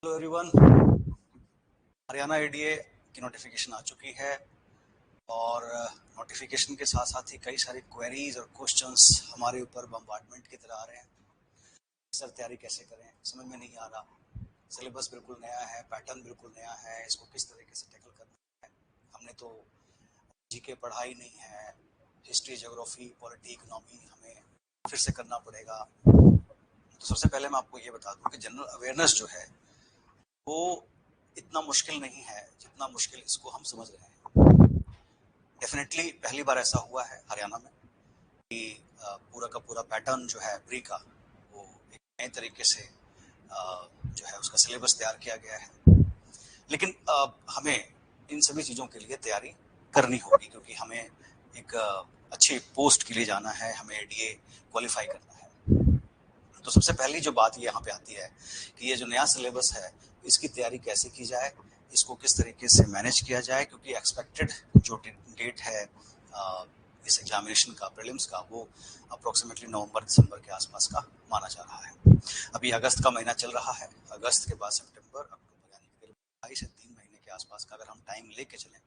Hello everyone. Haryana ADA की notification आ चुकी है और नोटिफिकेशन के साथ साथ ही कई सारी क्वेरीज और क्वेश्चंस हमारे ऊपर बम्बार्डमेंट की तरह आ रहे हैं। सर तैयारी कैसे करें, समझ में नहीं आ रहा। सिलेबस बिल्कुल नया है, पैटर्न बिल्कुल नया है, इसको किस तरीके से टैकल करना है। हमने तो जीके पढ़ा ही नहीं है, हिस्ट्री, ज्योग्राफी, पॉलिटी, इकोनॉमी हमें फिर से करना पड़ेगा। तो सबसे पहले मैं आपको ये बता दूं कि जनरल अवेयरनेस जो है वो इतना मुश्किल नहीं है जितना मुश्किल इसको हम समझ रहे हैं। डेफिनेटली पहली बार ऐसा हुआ है हरियाणा में कि पूरा का पूरा पैटर्न जो है प्री का वो एक नए तरीके से जो है उसका सिलेबस तैयार किया गया है। लेकिन हमें इन सभी चीज़ों के लिए तैयारी करनी होगी क्योंकि हमें एक अच्छी पोस्ट के लिए जाना है, हमें एडीए क्वालिफाई करना है। तो सबसे पहली जो बात यहाँ पे आती है कि ये जो नया सिलेबस है इसकी तैयारी कैसे की जाए, इसको किस तरीके से मैनेज किया जाए, क्योंकि एक्सपेक्टेड जो डेट है इस एग्जामिनेशन का, प्रीलिम्स का, वो अप्रोक्सीमेटली नवंबर दिसंबर के आसपास का माना जा रहा है। अभी अगस्त का महीना चल रहा है, अगस्त के बाद सितंबर, अक्टूबर, यानी करीब 2.5 से 3 महीने के आसपास का अगर हम टाइम लेके चलें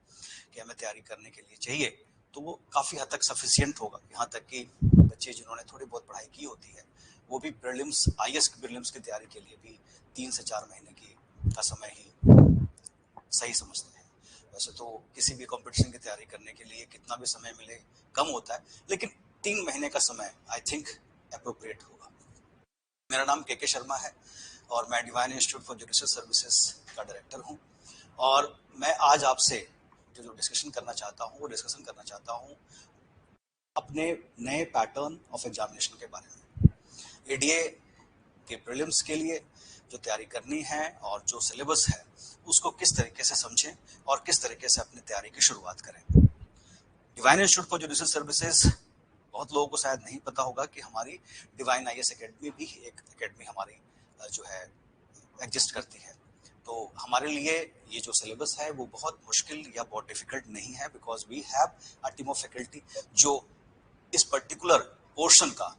कि हमें तैयारी करने के लिए चाहिए तो वो काफ़ी हद तक सफिशियंट होगा। यहाँ तक कि बच्चे जिन्होंने थोड़ी बहुत पढ़ाई की होती है वो भी प्रीलिम्स, आईएएस की प्रीलिम्स की तैयारी के लिए भी 3 से 4 महीने की का समय ही सही समझते हैं। वैसे तो किसी भी कंपटीशन की तैयारी करने के लिए कितना भी समय मिले कम होता है, लेकिन 3 महीने का समय आई थिंक अप्रोप्रिएट होगा। मेरा नाम के शर्मा है और मैं divine institute for judicial services का डायरेक्टर हूँ। और मैं आज आपसे जो डिस्कशन करना चाहता हूँ वो डिस्कशन करना चाहता हूँ अपने नए पैटर्न ऑफ एग्जामिनेशन के बारे में। एडीए के प्रीलिम्स के लिए जो तैयारी करनी है और जो सिलेबस है उसको किस तरीके से समझें और किस तरीके से अपनी तैयारी की शुरुआत करें। Divine institute for judicial services, बहुत लोगों को शायद नहीं पता होगा कि हमारी डिवाइन आईएएस एकेडमी भी एक एकेडमी हमारी जो है एग्जिस्ट करती है। तो हमारे लिए ये जो सिलेबस है वो बहुत मुश्किल या बहुत डिफिकल्ट नहीं है, because we have a team of faculty जो इस पर्टिकुलर पोर्शन का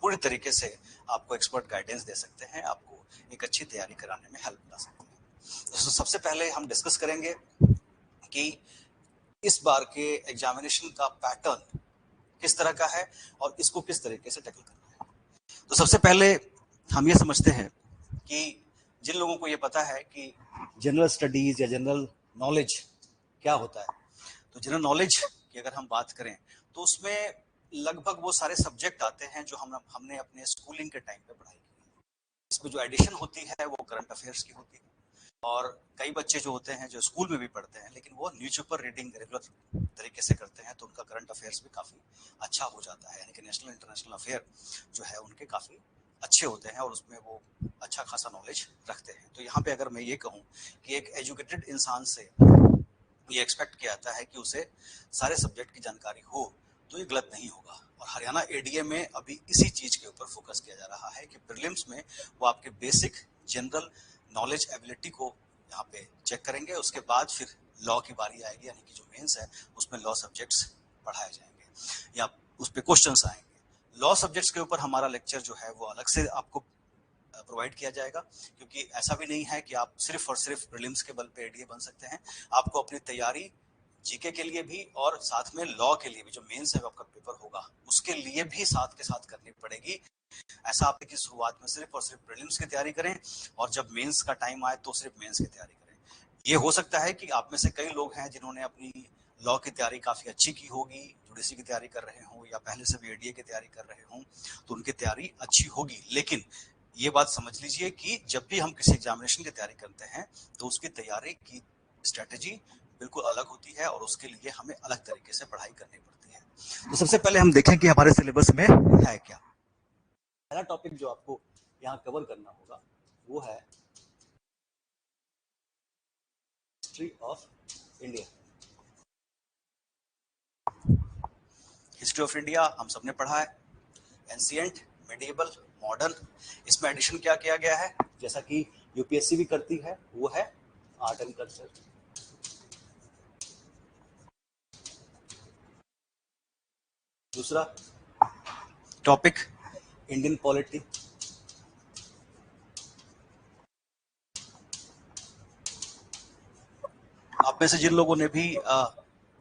पूरी तरीके से आपको एक्सपर्ट गाइडेंस दे सकते हैं, आपको एक अच्छी तैयारी कराने में हेल्प कर सकते हैं। तो सबसे पहले हम डिस्कस करेंगे कि इस बार के एग्जामिनेशन का पैटर्न किस तरह का है और इसको किस तरीके से टैकल करना है। तो सबसे पहले हम ये समझते हैं कि जिन लोगों को ये पता है कि जनरल स्टडीज या जनरल नॉलेज क्या होता है, तो जनरल नॉलेज की अगर हम बात करें तो उसमें लगभग वो सारे सब्जेक्ट आते हैं जो हमने अपने स्कूलिंग के टाइम पे पढ़ाई की। इसमें जो एडिशन होती है वो करंट अफेयर्स की होती है। और कई बच्चे जो होते हैं जो स्कूल में भी पढ़ते हैं लेकिन वो न्यूज़पेपर रीडिंग रेगुलर तरीके से करते हैं तो उनका करंट अफेयर्स भी काफ़ी अच्छा हो जाता है, यानी कि नेशनल इंटरनेशनल अफेयर जो है उनके काफ़ी अच्छे होते हैं और उसमें वो अच्छा खासा नॉलेज रखते हैं। तो यहाँ पे अगर मैं ये कहूँ कि एक एजुकेटेड इंसान से ये एक्सपेक्ट किया जाता है कि उसे सारे सब्जेक्ट की जानकारी हो, तो ये गलत नहीं होगा। और हरियाणा एडीए में अभी इसी चीज के ऊपर फोकस किया जा रहा है कि प्रीलिम्स में वो आपके बेसिक जनरल नॉलेज एबिलिटी को यहाँ पे चेक करेंगे, उसके बाद फिर लॉ की बारी आएगी, यानी कि जो मेंस है उसमें लॉ सब्जेक्ट्स पढ़ाए जाएंगे या उस पर क्वेश्चंस आएंगे। लॉ सब्जेक्ट्स के ऊपर हमारा लेक्चर जो है वो अलग से आपको प्रोवाइड किया जाएगा, क्योंकि ऐसा भी नहीं है कि आप सिर्फ और सिर्फ प्रीलिम्स के बल पे एडीए बन सकते हैं। आपको अपनी तैयारी जीके के लिए भी और साथ में लॉ के लिए भी, जो मेंस है आपका पेपर होगा उसके लिए भी साथ के साथ करनी पड़ेगी। ऐसा आप की शुरुआत में सिर्फ और सिर्फ प्रीलिम्स की तैयारी करें और जब मेंस का टाइम आए तो सिर्फ मेंस की तैयारी करें। ये हो सकता है कि आप में से कई लोग हैं जिन्होंने अपनी लॉ की तैयारी काफी अच्छी की होगी, जुडिशरी की तैयारी कर रहे हों या पहले से भी एडीए की तैयारी कर रहे हों, तो उनकी तैयारी अच्छी होगी। लेकिन ये बात समझ लीजिए कि जब भी हम किसी एग्जामिनेशन की तैयारी करते हैं तो उसकी तैयारी की स्ट्रेटेजी बिल्कुल अलग होती है और उसके लिए हमें अलग तरीके से पढ़ाई करनी पड़ती है। तो सबसे पहले हम देखें कि हमारे सिलेबस में है क्या। पहला टॉपिक जो आपको यहाँ कवर करना होगा वो है history of India. History of India हम सबने पढ़ा है, एंशिएंट, मेडिएवल, मॉडर्न। इसमें एडिशन क्या किया गया है, जैसा कि यूपीएससी भी करती है, वो है आर्ट एंड कल्चर। दूसरा टॉपिक इंडियन पॉलिटी। आप में से जिन लोगों ने भी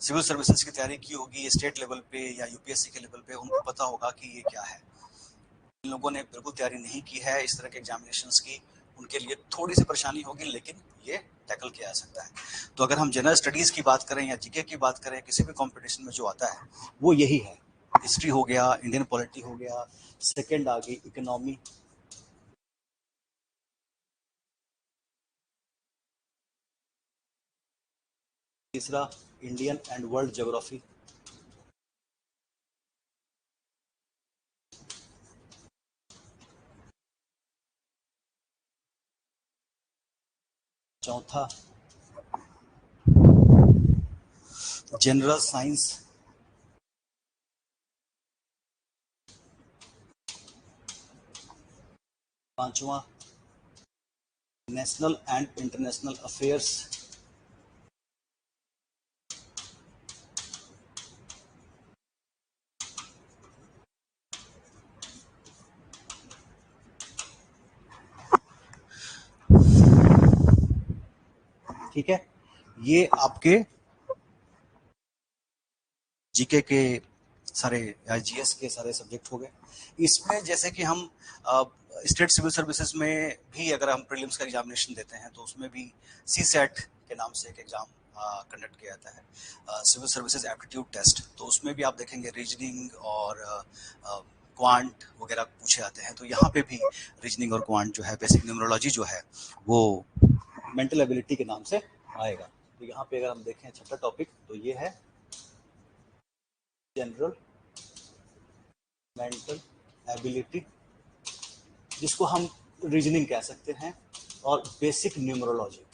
सिविल सर्विसेज की तैयारी की होगी स्टेट लेवल पे या यूपीएससी के लेवल पे, उनको पता होगा कि ये क्या है। जिन लोगों ने बिल्कुल तैयारी नहीं की है इस तरह के एग्जामिनेशंस की, उनके लिए थोड़ी सी परेशानी होगी, लेकिन ये टैकल किया जा सकता है। तो अगर हम जनरल स्टडीज की बात करें या जीके की बात करें, किसी भी कंपटीशन में जो आता है वो यही है। हिस्ट्री हो गया, इंडियन पॉलिटी हो गया, सेकंड आ गई इकोनॉमी, तीसरा इंडियन एंड वर्ल्ड ज्योग्राफी, चौथा जनरल साइंस, पांचवा नेशनल एंड इंटरनेशनल अफेयर्स, ठीक है। ये आपके जीके के सारे या जीएस के सारे सब्जेक्ट हो गए। इसमें जैसे कि हम स्टेट सिविल सर्विसेज में भी अगर हम प्रीलिम्स का एग्जामिनेशन देते हैं तो उसमें भी सीसेट के नाम से एक एग्जाम कंडक्ट किया जाता है, सिविल सर्विसेज एप्टीट्यूड टेस्ट। तो उसमें भी आप देखेंगे रीजनिंग और क्वांट वगैरह पूछे जाते हैं। तो यहाँ पे भी रीजनिंग और क्वांट जो है, बेसिक न्यूमरोलॉजी जो है, वो मेंटल एबिलिटी के नाम से आएगा। तो यहाँ पे अगर हम देखें छठा टॉपिक, तो ये है जनरल मेंटल एबिलिटी, जिसको हम रीजनिंग कह सकते हैं, और बेसिक न्यूमरोलॉजी।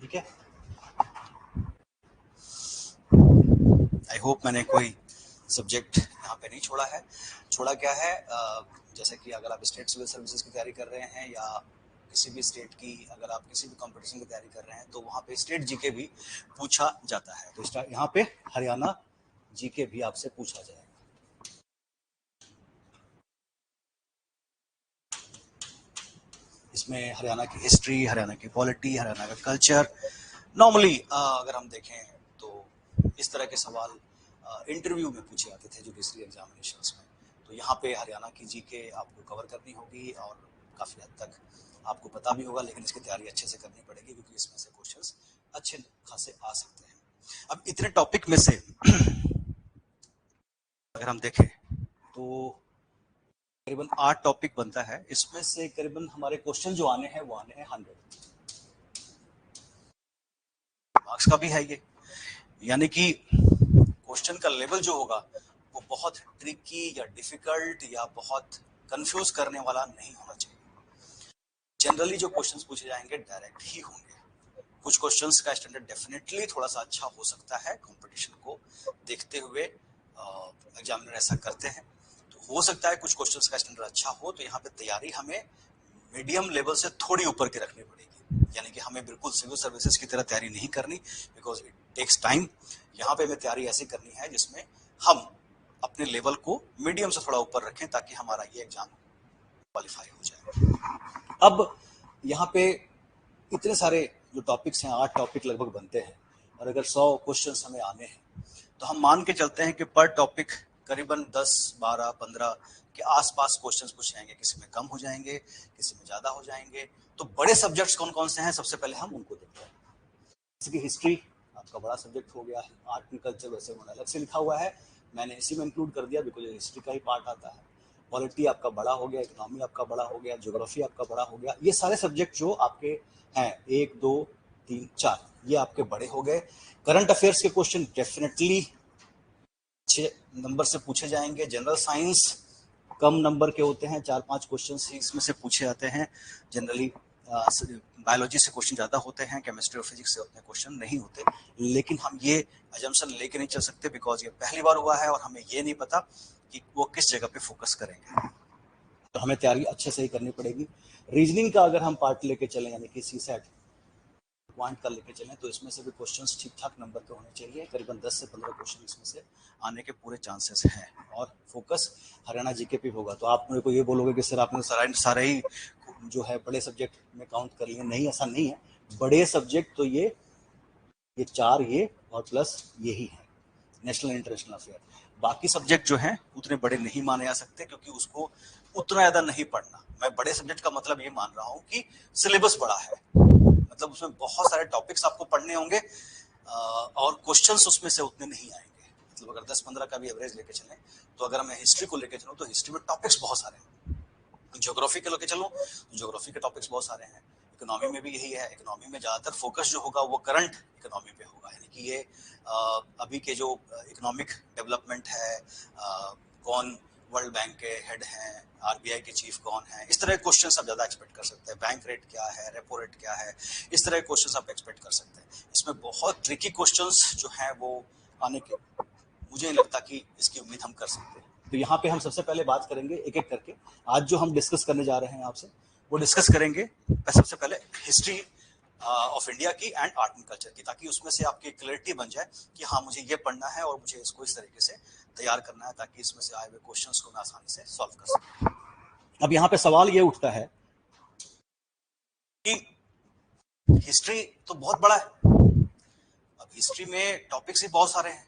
ठीक है, आई होप मैंने कोई सब्जेक्ट यहाँ पे नहीं छोड़ा है। छोड़ा क्या है, जैसे कि अगर आप स्टेट सिविल सर्विसेज की तैयारी कर रहे हैं या किसी भी स्टेट की, अगर आप किसी भी कंपटीशन की तैयारी कर रहे हैं, तो वहाँ पे स्टेट जीके भी पूछा जाता है। तो यहाँ पे हरियाणा जीके भी आपसे पूछा जाएगा। इसमें हरियाणा की हिस्ट्री, हरियाणा की पॉलिटी, हरियाणा का कल्चर, नॉर्मली अगर हम देखें तो इस तरह के सवाल इंटरव्यू में पूछे जाते थे जुडिशरी एग्जामिनेशंस में। तो यहाँ पे हरियाणा की जीके आपको कवर करनी होगी और काफ़ी हद तक आपको पता भी होगा, लेकिन इसकी तैयारी अच्छे से करनी पड़ेगी क्योंकि इसमें से क्वेश्चंस अच्छे खासे आ सकते हैं। अब इतने टॉपिक में से अगर हम देखें तो करीबन 8 टॉपिक बनता है। इसमें से करीबन हमारे क्वेश्चन जो आने हैं वो आने हैं 100 मार्क्स का भी है ये, यानी कि क्वेश्चन का लेवल जो होगा वो बहुत ट्रिकी या डिफिकल्ट या बहुत कंफ्यूज करने वाला नहीं होना चाहिए। जनरली जो क्वेश्चंस पूछे जाएंगे डायरेक्ट ही होंगे। कुछ क्वेश्चंस का स्टैंडर्ड डेफिनेटली थोड़ा सा अच्छा हो सकता है, कंपटीशन को देखते हुए एग्जामिनर ऐसा करते हैं। तो हो सकता है कुछ क्वेश्चंस का स्टैंडर्ड अच्छा हो, तो यहाँ पे तैयारी हमें मीडियम लेवल से थोड़ी ऊपर की रखनी पड़ेगी। यानी कि हमें बिल्कुल सिविल सर्विसेज की तरह तैयारी नहीं करनी, बिकॉज इट टेक्स टाइम। यहाँ पे हमें तैयारी ऐसी करनी है जिसमें हम अपने लेवल को मीडियम से थोड़ा ऊपर रखें ताकि हमारा ये एग्जाम क्वालिफाई हो जाए। अब यहाँ पे इतने सारे जो टॉपिक्स हैं, 8 टॉपिक लगभग बनते हैं, और अगर 100 क्वेश्चंस हमें आने हैं तो हम मान के चलते हैं कि पर टॉपिक करीबन 10, 12, 15 के आसपास क्वेश्चंस पूछ जाएंगे। किसी में कम हो जाएंगे, किसी में ज्यादा हो जाएंगे। तो बड़े सब्जेक्ट्स कौन कौन से हैं, सबसे पहले हम उनको देखते हैं। जैसे कि हिस्ट्री आपका बड़ा सब्जेक्ट हो गया है। आर्ट एंड कल्चर वैसे उन्होंने अलग से लिखा हुआ है, मैंने इसी में इंक्लूड कर दिया बिकॉज हिस्ट्री का ही पार्ट आता है। पॉलिटी आपका बड़ा हो गया, इकोनॉमी आपका बड़ा हो गया, ज्योग्राफी आपका बड़ा हो गया। ये सारे सब्जेक्ट जो आपके हैं 1, 2, 3, 4, ये आपके बड़े हो गए। करंट अफेयर्स के क्वेश्चन डेफिनेटली अच्छे नंबर से पूछे जाएंगे। जनरल साइंस कम नंबर के होते हैं, 4-5 क्वेश्चन ही इसमें से पूछे जाते हैं। जनरली बायोलॉजी से क्वेश्चन ज्यादा होते हैं, केमिस्ट्री और फिजिक्स से उतने क्वेश्चन नहीं होते। लेकिन हम ये अजम्पशन लेके नहीं चल सकते बिकॉज ये पहली बार हुआ है और हमें ये नहीं पता कि वो किस जगह पे फोकस करेंगे। तो हमें तैयारी अच्छे से ही करनी पड़ेगी। रीजनिंग का अगर हम पार्ट लेके चलें, यानी कि सीसेट, क्वांट का लेके चलें तो इसमें से भी क्वेश्चंस ठीक ठाक नंबर के होने चाहिए। करीबन 10 से 15 क्वेश्चन इसमें से आने के पूरे चांसेस हैं और फोकस हरियाणा जीके पे होगा। तो आप मेरे को ये बोलोगे कि सर आपने सारे ही जो है बड़े सब्जेक्ट में काउंट कर लिए, नहीं, ऐसा नहीं है। बड़े सब्जेक्ट तो ये 4 ये और प्लस यही है, नेशनल इंटरनेशनल अफेयर। बाकी सब्जेक्ट जो हैं उतने बड़े नहीं माने जा सकते क्योंकि उसको उतना ज्यादा नहीं पढ़ना। मैं बड़े सब्जेक्ट का मतलब ये मान रहा हूँ कि सिलेबस बड़ा है, मतलब उसमें बहुत सारे टॉपिक्स आपको पढ़ने होंगे और क्वेश्चंस उसमें से उतने नहीं आएंगे। मतलब अगर 10-15 का भी एवरेज लेके चलें तो अगर मैं हिस्ट्री को लेके चलूँ तो हिस्ट्री में टॉपिक्स बहुत सारे हैं। ज्योग्राफी के लेके चलूँ तो ज्योग्राफी के टॉपिक्स बहुत सारे हैं। इकोनॉमी में भी यही है। इकोनॉमी में ज्यादातर फोकस जो होगा वो करंट इकोनॉमी पे होगा, यानी कि ये अभी के जो इकोनॉमिक डेवलपमेंट है, कौन वर्ल्ड बैंक के हेड हैं, आरबीआई के चीफ कौन है, इस तरह के क्वेश्चन आप ज्यादा एक्सपेक्ट कर सकते हैं। बैंक रेट क्या है, रेपो रेट क्या है, इस तरह के क्वेश्चन आप एक्सपेक्ट कर सकते हैं। इसमें बहुत ट्रिकी क्वेश्चंस जो हैं वो आने के मुझे नहीं लगता कि इसकी उम्मीद हम कर सकते हैं। तो यहाँ पे हम सबसे पहले बात करेंगे एक एक करके। आज जो हम डिस्कस करने जा रहे हैं आपसे वो डिस्कस करेंगे सबसे पहले हिस्ट्री ऑफ इंडिया की एंड आर्ट एंड कल्चर की, ताकि उसमें से आपकी क्लैरिटी बन जाए कि हाँ मुझे ये पढ़ना है और मुझे इसको इस तरीके से तैयार करना है ताकि इसमें से आए हुए क्वेश्चंस को मैं आसानी से सॉल्व कर सकूं। अब यहाँ पे सवाल ये उठता है कि हिस्ट्री तो बहुत बड़ा है, अब हिस्ट्री में टॉपिक्स ही बहुत सारे हैं,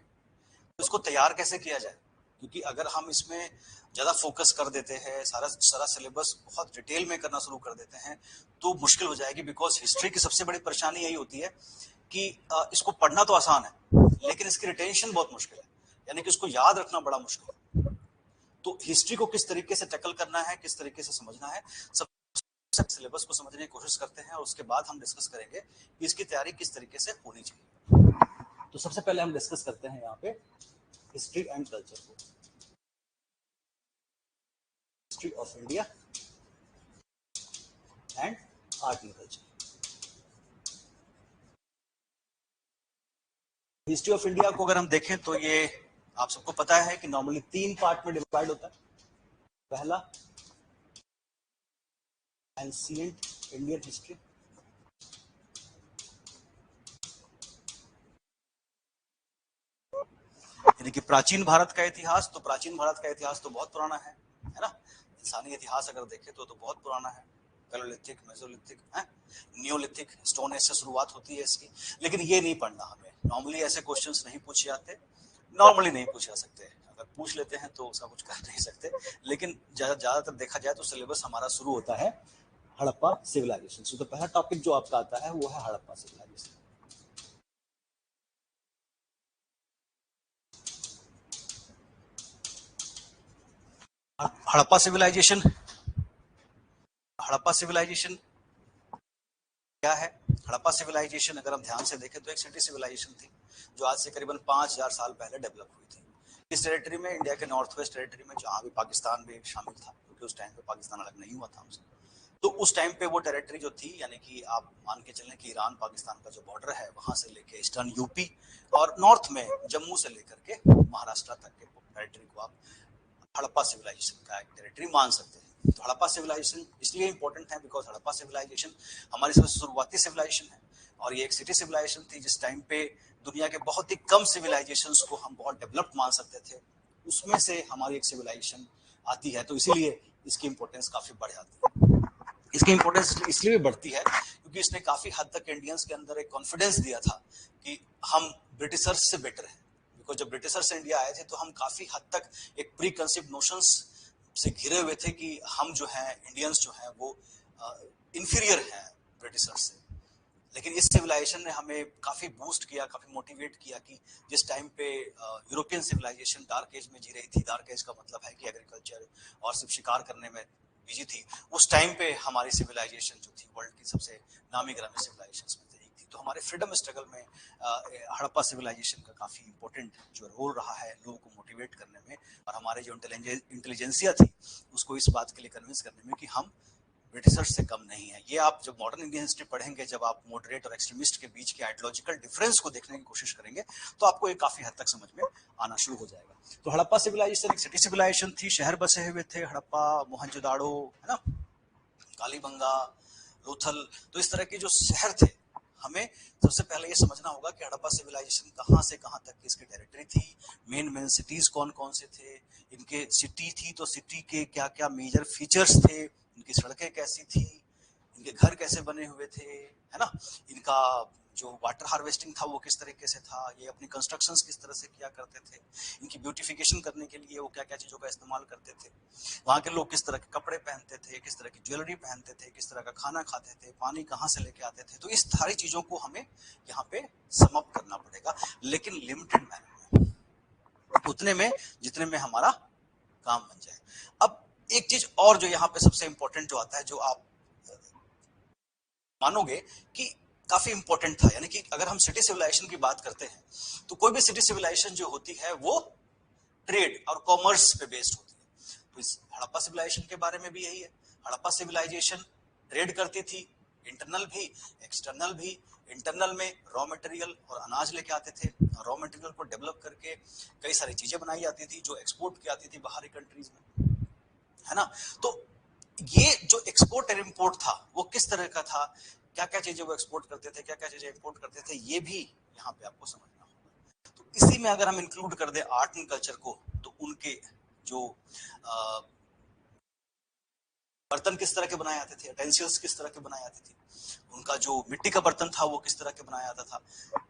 तो इसको तैयार कैसे किया जाए? क्योंकि अगर हम इसमें ज्यादा फोकस कर देते हैं, सारा सिलेबस बहुत डिटेल में करना शुरू कर देते हैं तो मुश्किल हो जाएगी। बिकॉज हिस्ट्री की सबसे बड़ी परेशानी यही होती है कि इसको पढ़ना तो आसान है लेकिन इसकी रिटेंशन बहुत मुश्किल है, यानी कि उसको याद रखना बड़ा मुश्किल है। तो हिस्ट्री को किस तरीके से टैकल करना है, किस तरीके से समझना है, सब सिलेबस को समझने की कोशिश करते हैं और उसके बाद हम डिस्कस करेंगे कि इसकी तैयारी किस तरीके से होनी चाहिए। तो सबसे पहले हम डिस्कस करते हैं यहाँ पे हिस्ट्री एंड कल्चर को। History of India and art and culture. History of India को अगर हम देखें तो ये आप सबको पता है कि नॉर्मली 3 पार्ट में डिवाइड होता है। पहला एंशिएंट इंडियन हिस्ट्री, यानी कि प्राचीन भारत का इतिहास। तो प्राचीन भारत का इतिहास तो बहुत पुराना है ना। इंसानी इतिहास अगर देखें तो बहुत पुराना है। Palaeolithic, Mesolithic, Neolithic, stone age से शुरुआत होती है इसकी। लेकिन ये नहीं पढ़ना हमें, नॉर्मली ऐसे क्वेश्चंस नहीं पूछे जाते, नॉर्मली नहीं पूछे जा सकते। अगर पूछ लेते हैं तो उसका कुछ कर नहीं सकते, लेकिन ज्यादातर देखा जाए तो सिलेबस हमारा शुरू होता है हड़प्पा सिविलाइजेशन। तो पहला टॉपिक जो आपका आता है वो है Harappa civilisation. Harappa civilisation, Harappa civilisation क्या है? हड़प्पा सिविलाइजेशन अगर हम ध्यान से देखें तो एक सिटी सिविलाइजेशन थी जो आज से करीबन 5000 साल पहले डेवलप हुई थी। इस टेरिटरी में, इंडिया के नॉर्थ वेस्ट टेरिटरी में, जहां भी पाकिस्तान भी शामिल था क्योंकि उस टाइम पे पाकिस्तान अलग नहीं हुआ था हमसे, तो उस टाइम पे वो टेरिटरी जो थी, यानी कि आप मान के चलें कि ईरान पाकिस्तान का जो बॉर्डर है वहां से लेके ईस्टर्न यूपी और नॉर्थ में जम्मू से लेकर के महाराष्ट्र तक के टेरिटरी को आप हड़प्पा सिविलाइजेशन का एक टेरिटरी मान सकते हैं। तो हड़प्पा सिविलाइजेशन इसलिए इंपॉर्टेंट है बिकॉज हड़प्पा सिविलाइजेशन हमारी सबसे शुरुआती सिविलाइजेशन है और ये एक सिटी सिविलाइजेशन थी जिस टाइम पे दुनिया के बहुत ही कम सिविलाइजेशंस को हम बहुत डेवलप्ड मान सकते थे, उसमें से हमारी एक सिविलाइजेशन आती है। तो इसीलिए इसकी इंपॉर्टेंस काफी बढ़ जाती है। इसकी इंपॉर्टेंस इसलिए भी बढ़ती है क्योंकि इसने काफी हद तक इंडियंस के अंदर एक कॉन्फिडेंस दिया था कि हम ब्रिटिशर्स से बेटर हैं। बिकॉज जब ब्रिटिशर्स इंडिया आए थे तो हम काफी हद तक एक प्री कंसीव्ड नोशंस से घिरे हुए थे कि हम जो हैं इंडियंस जो हैं वो इंफीरियर हैं ब्रिटिशर्स से। लेकिन इस सिविलाइजेशन ने हमें काफी बूस्ट किया, काफी मोटिवेट किया कि जिस टाइम पे यूरोपियन सिविलाइजेशन डार्क एज में जी रही थी, डार्क एज का मतलब है कि एग्रीकल्चर और सिर्फ शिकार करने में बिजी थी, उस टाइम पे हमारी सिविलाइजेशन जो थी वर्ल्ड की सबसे नामी गिरामी सिविलाइजेशंस में से एक थी। तो हमारे फ्रीडम स्ट्रगल में हड़प्पा सिविलाइजेशन का काफी इंपॉर्टेंट जो रोल रहा है लोगों को मोटिवेट करने में और हमारे जो इंटेलिजेंसिया थी उसको इस बात के लिए कन्विंस करने में कि हम ब्रिटिशर्स से कम नहीं है। ये आप जब मॉडर्न इंडियन हिस्ट्री पढ़ेंगे, जब आप मॉडरेट और एक्सट्रीमिस्ट के बीच के आइडियोलॉजिकल डिफरेंस को देखने की कोशिश करेंगे तो आपको ये काफी हद तक समझ में आना शुरू हो जाएगा। तो हड़प्पा सिविलाइजेशन एक सिटी सिविलाइजेशन थी, शहर बसे हुए थे, हड़प्पा, मोहनजोदाड़ो, है ना, कालीबंगा, लोथल, तो इस तरह के जो शहर थे हमें सबसे पहले ये समझना होगा कि हड़प्पा सिविलाइजेशन कहाँ से कहाँ तक की इसकी टेरिटरी थी, मेन सिटीज कौन कौन से थे, इनके सिटी थी तो सिटी के क्या क्या मेजर फीचर्स थे, इनकी सड़कें कैसी थी, इनके घर कैसे बने हुए थे, है ना, इनका जो वाटर हार्वेस्टिंग था वो किस तरीके से था, ये अपनी कंस्ट्रक्शंस किस तरह से किया करते थे, इनकी ब्यूटिफिकेशन करने के लिए वो क्या क्या चीजों का इस्तेमाल करते थे, वहाँ के लोग किस तरह के कपड़े पहनते थे, किस तरह की ज्वेलरी पहनते थे, किस तरह का खाना खाते थे, पानी कहाँ से लेके आते थे। तो इस सारी चीजों को हमें यहाँ पे समअप करना पड़ेगा, लेकिन लिमिटेड मैनर में, उतने में जितने में हमारा काम बन जाए। अब एक चीज और जो यहाँ पे सबसे इंपॉर्टेंट जो आता है, जो आप मानोगे कि काफी इंपॉर्टेंट था, यानी कि अगर हम सिटी सिविलाइजेशन की बात करते हैं तो कोई भी सिटी सिविलाइजेशन जो होती है वो ट्रेड और कॉमर्स पे बेस्ड होती है। तो इस हड़प्पा सिविलाइजेशन के बारे में भी यही है। हड़प्पा सिविलाइजेशन ट्रेड करती थी, इंटरनल भी एक्सटर्नल भी। इंटरनल में रॉ मटेरियल और अनाज लेके आते थे, रॉ मटेरियल को डेवलप करके कई सारी चीजें बनाई जाती थी जो एक्सपोर्ट की जाती थी बाहरी कंट्रीज में, है ना। तो ये जो एक्सपोर्ट और इंपोर्ट था वो किस तरह का था, क्या क्या चीजें वो एक्सपोर्ट करते थे, क्या क्या चीजें इंपोर्ट करते थे, ये भी यहाँ पे आपको समझना होगा। तो इसी में अगर हम इंक्लूड कर दे आर्ट एंड कल्चर को, तो उनके जो बर्तन किस तरह के बनाए जाते थे, यूटेंसिल्स किस तरह के बनाए जाते थे, उनका जो मिट्टी का बर्तन था वो किस तरह के बनाया जाता था,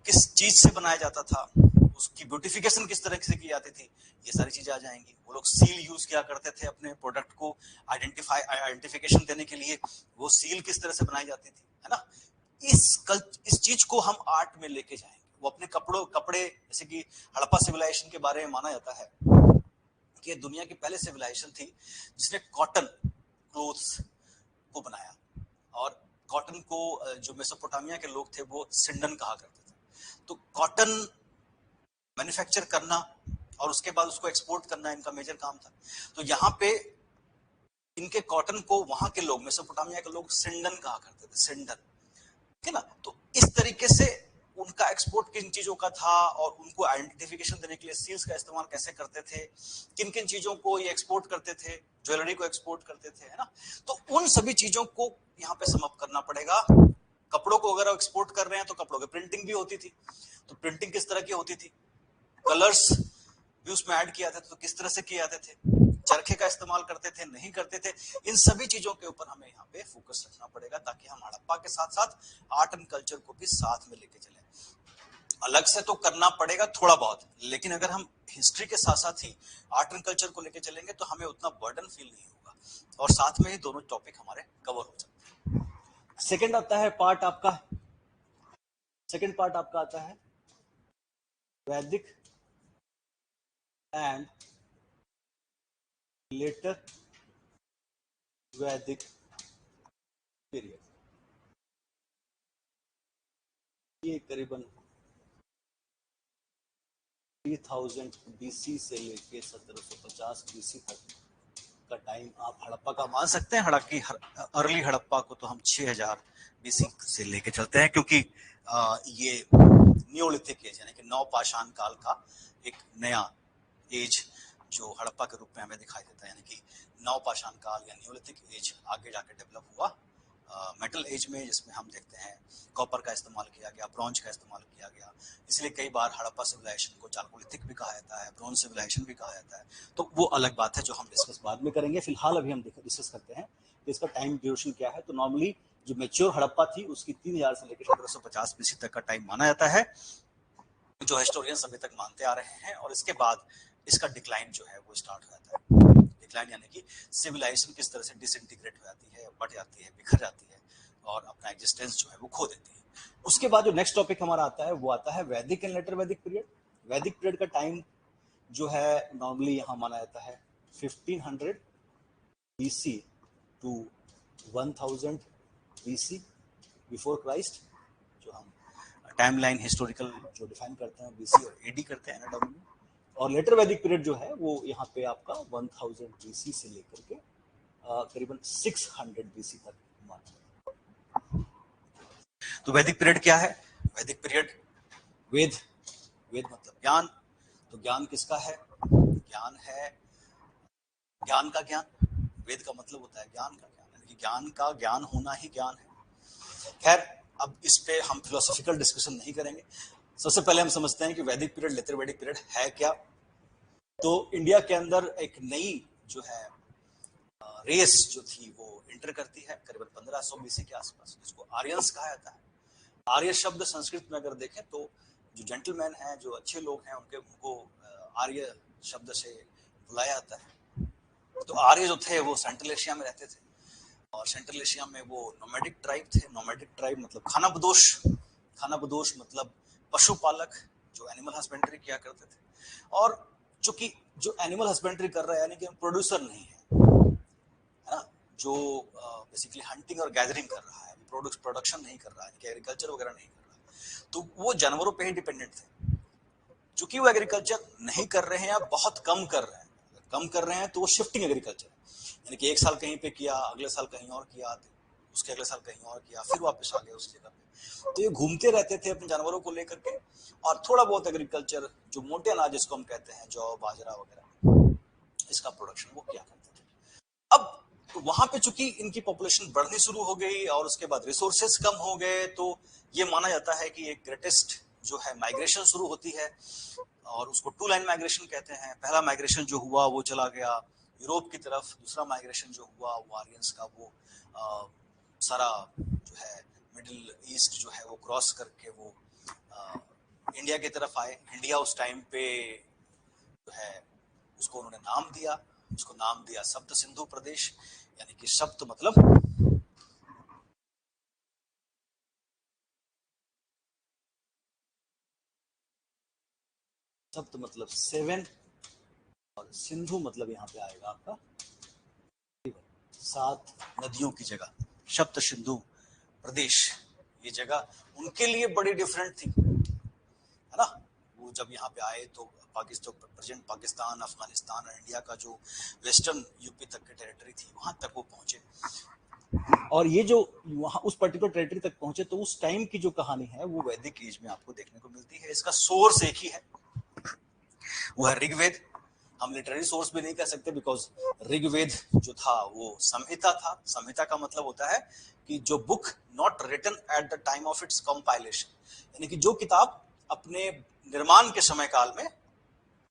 किस चीज से बनाया जाता था, उसकी ब्यूटिफिकेशन किस तरह से की जाती थी, ये सारी चीजें आ जाएंगी। वो लोग सील यूज किया करते थे अपने प्रोडक्ट को आइडेंटिफिकेशन देने के लिए, वो सील किस तरह से बनाई जाती थी, है ना। इस चीज को हम आर्ट में लेके जाएंगे। वो अपने कपड़े जैसे कि हड़प्पा सिविलाइजेशन के बारे में माना जाता है कि दुनिया की पहले सिविलाइजेशन थी जिसने कॉटन क्लोथ्स को बनाया, और कॉटन को जो मेसोपोटामिया के लोग थे वो सिंडन कहा करते थे। तो कॉटन मैन्युफैक्चर करना और उसके बाद उसको एक्सपोर्ट करना इनका मेजर काम था। तो यहाँ पे इनके कॉटन को वहां के लोग, मेसोपोटामिया के लोग सिंडन कहा करते थे, सिंडन, ठीक है ना। तो इस तरीके से उनका एक्सपोर्ट किन चीजों का था और उनको आइडेंटिफिकेशन देने के लिए सील्स का इस्तेमाल कैसे करते थे, किन किन चीजों को ये एक्सपोर्ट करते थे, ज्वेलरी को एक्सपोर्ट करते थे, है ना। तो उन सभी चीजों को यहाँ पे समअप करना पड़ेगा। कपड़ों को अगर एक्सपोर्ट कर रहे हैं तो कपड़ों की प्रिंटिंग भी होती थी, तो प्रिंटिंग किस तरह की होती थी, कलर्स भी उसमें ऐड किया जाता था, तो किस तरह से किए जाते थे, चरखे का इस्तेमाल करते थे नहीं करते थे। इन सभी चीजों के ऊपर हमें यहाँ पे फोकस रखना पड़ेगा ताकि हम हड़प्पा के साथ साथ आर्ट एंड कल्चर को भी साथ में लेके चले। अलग से तो करना पड़ेगा थोड़ा बहुत, लेकिन अगर हम हिस्ट्री के साथ साथ ही आर्ट एंड कल्चर को लेके चलेंगे तो हमें उतना बर्डन फील नहीं होगा और साथ में ही दोनों टॉपिक हमारे कवर हो सकते हैं। सेकंड आता है पार्ट आपका, सेकंड पार्ट आपका आता है Vedic and later Vedic period. ये करीबन 3000 बीसी से लेके 1750 बीसी तक का टाइम आप हड़प्पा का मान सकते हैं। अर्ली हड़प्पा को तो हम 6000 बीसी से लेके चलते हैं, क्योंकि ये नियोलिथिक एज यानी कि नवपाषाण काल का एक नया एज जो हड़प्पा के रूप में हमें दिखाई देता है, यानी कि नवपाषाण काल या नियोलिथिक एज आगे जाके डेवलप हुआ मेटल एज में, जिसमें हम देखते हैं कॉपर का इस्तेमाल किया गया, ब्रॉन्ज का इस्तेमाल किया गया। इसलिए कई बार हड़प्पा सिविलाइजेशन को चालकोलिथिक भी कहा जाता है, ब्रॉन्ज सिविलाइजेशन भी कहा जाता है। तो वो अलग बात है जो हम डिस्कस बाद में करेंगे। फिलहाल अभी हम डिस्कस करते हैं कि इसका टाइम ड्यूरेशन क्या है। तो नॉर्मली जो मेच्योर हड़प्पा थी उसकी 3000 से लेकर 1750 बीसी तक का टाइम माना जाता है, जो हिस्टोरियंस अभी तक मानते आ रहे हैं। और इसके बाद इसका डिक्लाइन जो है वो स्टार्ट हो जाता है। डिक्लाइन यानी कि सिविलाइजेशन किस तरह से डिसइंटीग्रेट हो जाती है, बढ़ जाती है, बिखर जाती है और अपना एग्जिस्टेंस जो है वो खो देती है। उसके बाद जो नेक्स्ट टॉपिक हमारा आता है वो आता है Vedic and later Vedic period. Vedic period का टाइम जो है नॉर्मली यहाँ माना जाता है 1500 BC to 1000 BC before Christ. जो हम टाइमलाइन हिस्टोरिकल जो डिफाइन करते हैं बीसी और एडी करते हैं ना। और लेटर वैदिक पीरियड जो है वो यहाँ पे आपका 1000 BC से लेकर के करीबन 600 BC तक माना। तो वैदिक पीरियड क्या है? वैदिक पीरियड वेद, वेद मतलब ज्ञान। तो ज्ञान किसका है? ज्ञान है ज्ञान का ज्ञान। वेद का मतलब होता है ज्ञान का ज्ञान, यानी कि ज्ञान का ज्ञान होना ही ज्ञान है। खैर अब इस पे हम फिलोसॉफिकल डिस्कशन नहीं करेंगे। सबसे पहले हम समझते हैं कि वैदिक पीरियड, लेटर वैदिक पीरियड है क्या। तो इंडिया के अंदर एक नई जो है रेस जो थी वो इंटर करती है करीबन 1500 बीसी के आसपास, जिसको आर्यंस कहा जाता है। आर्य शब्द संस्कृत में अगर देखें तो जो जेंटलमैन हैं, जो अच्छे लोग हैं, उनको आर्य शब्द से बुलाया जाता है। तो आर्य जो थे वो सेंट्रल एशिया में रहते थे, और सेंट्रल एशिया में वो नोमैडिक ट्राइब थे। नोमैडिक ट्राइब मतलब खानाबदोश, खानाबदोश मतलब पशुपालक जो एनिमल हस्बेंड्री किया करते थे। और चूंकि जो एनिमल हस्बेंड्री कर रहा है यानी कि प्रोड्यूसर नहीं है ना, जो बेसिकली हंटिंग और गैदरिंग कर रहा है, प्रोडक्शन नहीं कर रहा है, एग्रीकल्चर वगैरह नहीं कर रहा है, तो वो जानवरों पे ही डिपेंडेंट थे। चूंकि वो एग्रीकल्चर नहीं कर रहे हैं या बहुत कम कर रहे हैं, कम कर रहे हैं तो वो शिफ्टिंग एग्रीकल्चर है, यानी कि एक साल कहीं पे किया, अगले साल कहीं और किया, उसके अगले साल कहीं और किया, फिर वापस आ गए उस जगह पे। तो ये घूमते रहते थे अपने जानवरों को लेकर के, और थोड़ा बहुत एग्रीकल्चर, जो मोटे अनाज जिसको हम कहते हैं, जौ बाजरा वगैरह, इसका प्रोडक्शन वो किया करते थे। अब वहां पे चूंकि इनकी पॉपुलेशन बढ़नी शुरू हो गई और उसके बाद रिसोर्सेस कम हो गए, तो ये माना जाता है कि एक ग्रेटेस्ट जो है माइग्रेशन शुरू होती है, और उसको टू लाइन माइग्रेशन कहते हैं। पहला माइग्रेशन जो हुआ वो चला गया यूरोप की तरफ, दूसरा माइग्रेशन जो हुआ वो आर्यंस का, वो सारा जो है मिडिल ईस्ट जो है वो क्रॉस करके वो इंडिया की तरफ आए। इंडिया उस टाइम पे जो है उसको उन्होंने नाम दिया, उसको नाम दिया सप्त सिंधु प्रदेश, यानी कि सप्त मतलब सप्त मतलब 7, और सिंधु मतलब यहाँ पे आएगा आपका 7 नदियों की जगह, सप्त सिंधु प्रदेश। ये जगह उनके लिए बड़ी डिफरेंट थी, है ना। वो जब यहाँ पे आए तो पाकिस्तान, प्रेजेंट पाकिस्तान, अफगानिस्तान और इंडिया का जो वेस्टर्न यूपी तक की टेरिटरी थी, वहां तक वो पहुंचे। और ये जो वहां उस पर्टिकुलर टेरिटरी तक पहुंचे, तो उस टाइम की जो कहानी है वो वैदिक एज में आपको देखने को मिलती है। इसका सोर्स एक ही है, वो है ऋग्वेद। हम लिटरेरी सोर्स भी नहीं कह सकते, बिकॉज ऋग्वेद जो था वो संहिता था। संहिता का मतलब होता है कि जो book not written at the time of its compilation, यानी कि जो किताब अपने निर्माण के समय काल में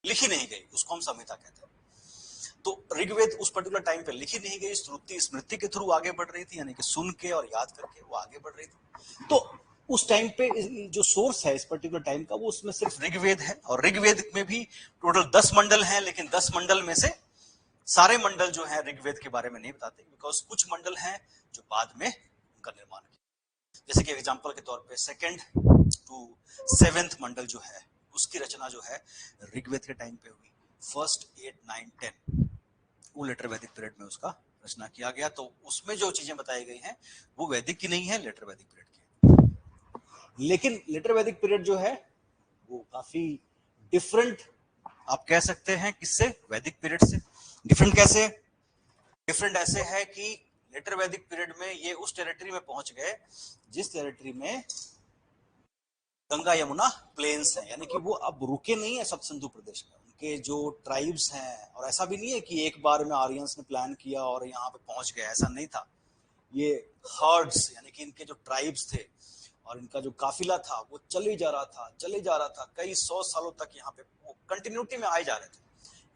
लिखी नहीं गई, उसको हम संहिता कहते हैं। तो ऋग्वेद उस पर्टिकुलर टाइम पे लिखी नहीं गई, श्रुति स्मृति के थ्रू आगे बढ़ रही थी, यानी कि सुन के और याद करके वो आगे बढ़ रही थी। तो उस टाइम पे जो सोर्स है इस पर्टिकुलर टाइम का, वो उसमें सिर्फ ऋग्वेद है। और ऋग्वेद में भी टोटल 10 मंडल हैं, लेकिन 10 मंडल में से सारे मंडल जो है ऋग्वेद के बारे में नहीं बताते, बिकॉज कुछ मंडल हैं जो बाद में उनका निर्माण किया। जैसे कि एग्जांपल के तौर पे 2nd to 7th मंडल जो है उसकी रचना जो है ऋग्वेद के टाइम पे हुई। 1st 8 9 10 वो लेटर वैदिक पीरियड में उसका रचना किया गया। तो उसमें जो चीजें बताई गई हैं वो वैदिक की नहीं है, लेटर वैदिक पीरियड की। लेकिन लेटर वैदिक पीरियड जो है वो काफी डिफरेंट आप कह सकते हैं किससे, वैदिक पीरियड से। डिफरेंट कैसे? डिफरेंट ऐसे है कि लेटर वैदिक पीरियड में ये उस टेरिटरी में पहुंच गए जिस टेरिटरी में गंगा यमुना प्लेन्स हैं, यानी कि वो अब रुके नहीं है सब सिंधु प्रदेश में। उनके जो ट्राइब्स हैं, और ऐसा भी नहीं है कि एक बार में आर्यंस ने प्लान किया और यहाँ पे पहुंच गए, ऐसा नहीं था। ये हर्ड्स, यानी कि इनके जो ट्राइब्स थे और इनका जो काफिला था वो चले जा रहा था, चले जा रहा था, कई 100 सालों तक यहाँ पे वो कंटिन्यूटी में आए जा रहे थे।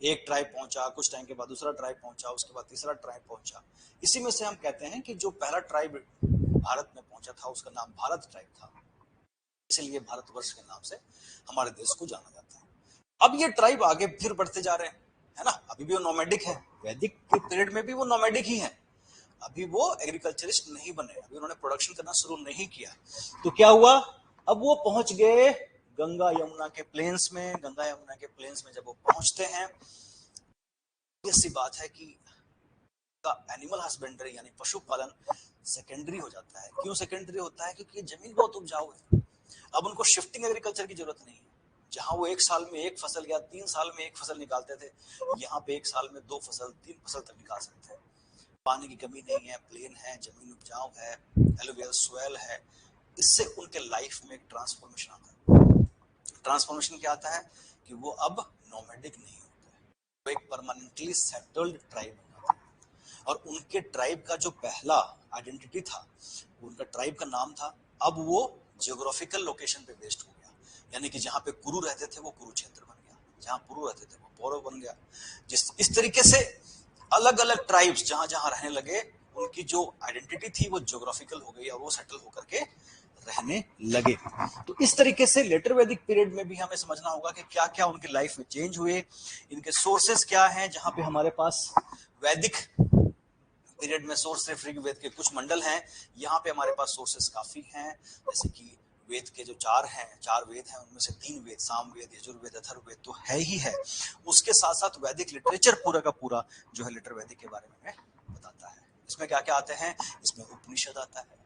एक ट्राइब पहुंचा, कुछ टाइम के बाद दूसरा ट्राइब पहुंचा, उसके बाद तीसरा ट्राइब पहुंचा। इसी में से हम कहते हैं कि जो पहला ट्राइब भारत में पहुंचा था उसका नाम भारत ट्राइब था, इसलिए भारतवर्ष के नाम से हमारे देश को जाना जाता है। अब ये ट्राइब आगे फिर बढ़ते जा रहे हैं, है ना। अभी भी वो नोमैडिक है, वैदिक पीरियड में भी वो नोमैडिक ही है, अभी वो एग्रीकल्चरिस्ट नहीं बने, अभी उन्होंने प्रोडक्शन करना शुरू नहीं किया। तो क्या हुआ, अब वो पहुंच गए गंगा यमुना के प्लेन्स में। गंगा यमुना के प्लेन्स में जब वो पहुंचते हैं, सी बात है कि एनिमल हस्बेंड्री यानी पशुपालन सेकेंडरी हो जाता है। क्यों सेकेंडरी होता है? क्योंकि जमीन बहुत उपजाऊ है। अब उनको शिफ्टिंग एग्रीकल्चर की जरूरत नहीं है। जहां वो एक साल में एक फसल या 3 साल में एक फसल निकालते थे, यहाँ पे एक साल में 2 फसल 3 फसल तक निकाल सकते हैं। पानी की कमी नहीं है, प्लेन है, जमीन उपजाऊ है, एलुवियल सोयल है। इससे उनके लाइफ में एक ट्रांसफॉर्मेशन आता है। ट्रांसफॉर्मेशन क्या आता है कि वो अब नोमैडिक नहीं होते, वो एक परमानेंटली सेटल्ड ट्राइब होता है। और उनके ट्राइब का जो पहला आइडेंटिटी था, उनका ट्राइब का नाम था अब वो जियोग्राफिकल लोकेशन पे बेस्ड हो गया, यानी कि जहां पे कुरु रहते थे वो कुरुक्षेत्र बन गया, जहां पुरु रहते थे वो पौरव बन गया। इस तरीके से अलग अलग ट्राइब्स जहां जहां रहने लगे, उनकी जो आइडेंटिटी थी वो जियोग्राफिकल हो गई और वो सेटल होकर के रहने लगे। तो इस तरीके से लेटर वैदिक पीरियड में भी हमें समझना होगा कि क्या क्या उनकी लाइफ में चेंज हुए, इनके सोर्सेस क्या हैं। जहां पे हमारे पास वैदिक पीरियड में सोर्स सिर्फ ऋग्वेद के कुछ मंडल हैं, यहाँ पे हमारे पास सोर्सेस काफी हैं। जैसे कि वेद के जो चार वेद हैं, उनमें से 3 वेद सामवेद, यजुर्वेद, अथर्ववेद तो है ही है। उसके साथ साथ वैदिक लिटरेचर पूरा का पूरा जो है लिटर वैदिक के बारे में बताता है। इसमें क्या क्या आते हैं? इसमें उपनिषद आता है,